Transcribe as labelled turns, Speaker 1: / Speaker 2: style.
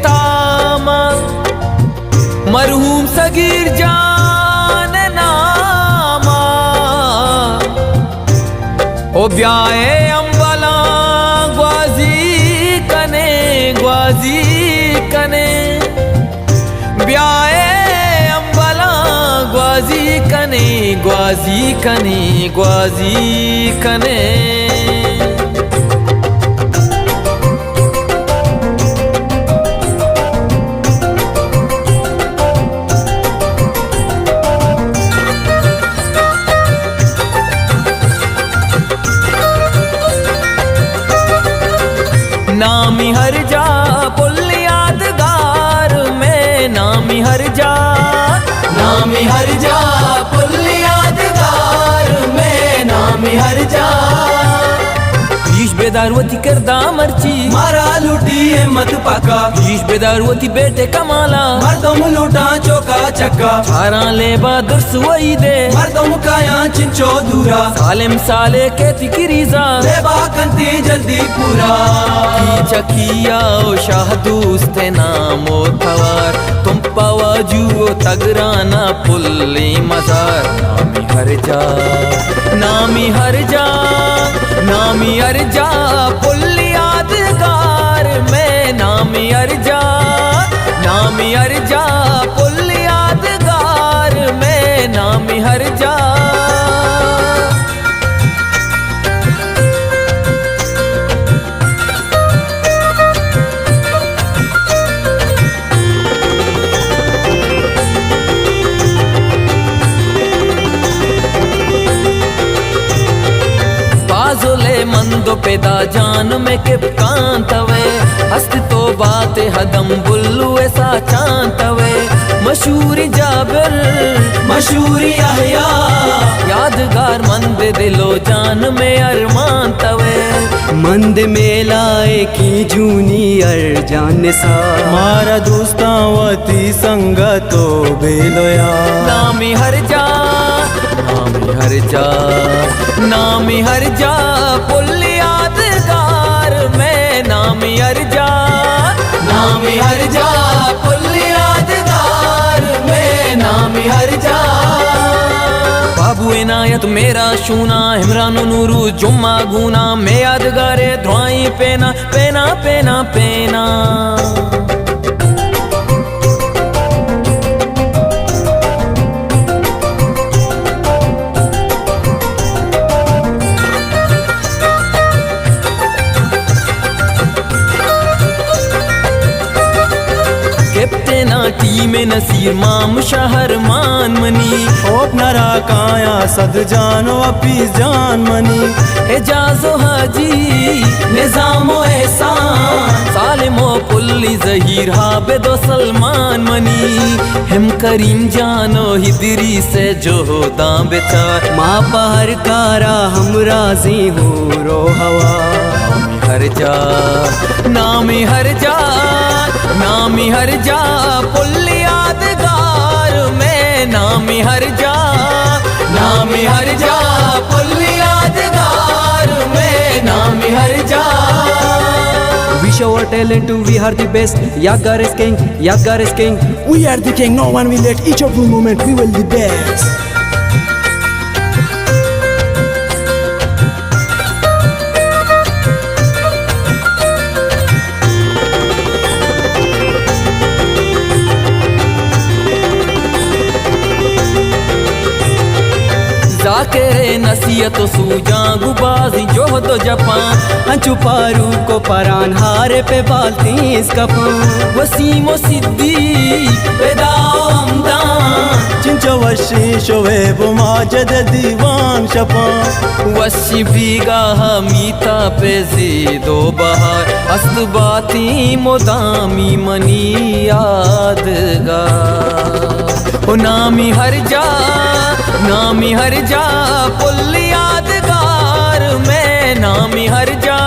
Speaker 1: तामा मरहूम सगीर जान नामा ओ ब्याए अम्बला ग्वाजी कने ब्याए अम्बला ग्वाजी कने नामी हर जा पुल यादगार में नामी हर जा पुल यादगार में नामी हर जा ईश बेदारवती करदा मर्ची मारा लूटी हिम्मत पाका ईश बेदारवती बेटे कमाला मर्दम लूटा चौका चक्का छारा ले बहादुर सुवई दे मर्दम काया चिंचो दूरा सालिम साले के तिकरीजा ले बाकंती जल्दी पूरा चकिया ओ शाह दूस्ते नामो थवार तुम पवाजू तगराना पुल्ली मजार नामी हर जा पुल यादगार में नामी हर जा पुल यादगार में नामी हर जा मंदो पैदा जान में के कांतवे हस्त तो बात हदम बुल्लू ऐसा चांतवे मशहूरी जाबिर मशहूरी अहया यादगार मंद दिलो जान में अरमान तवे मंद में लाए की जूनी अर जान सा मारा दोस्तावती संगतो बेलोया नामी हर जा पुल यादगार में नामी हर जा पुल यादगार में नामी हर जा बाबू इनायत मेरा शूना इमरान नूरू जुम्मा गुना में यादगारे ध्वाई पेना टीम नसीर माम शहर मान मनी ओपनरा काया सद जानो अपी जान मनी एजाजो हाजी निजामो एहसान सालिमो पुल्ली जहीर हाबेदो सलमान मनी हिम करीम जानो हिदरी से जो दां बेचार माँ पहर कारा हम राजी हो रो हवा नामी हर जा पुल यादगार में नामी हर जा पुल यादगार में नामी हर जा
Speaker 2: We show our talent to we are the best. Yadgar is king,
Speaker 3: We are the king, no one will let each of the moment, we will the best.
Speaker 1: जाके नसीहत सूजा गुबाजी जोहदो जपान हंचु पारू को परान हारे पे बालती इसका वसीमो सिद्दी पेदाओ हमदान
Speaker 3: चिंचो वशी शोवे बुमाजद दीवान शपा
Speaker 1: वशी बीगा मीता पे जीदो बहार अस्त बाती मोदामी मनी यादगार ओ नामी हर जा पुल यादगार में नामी हर जा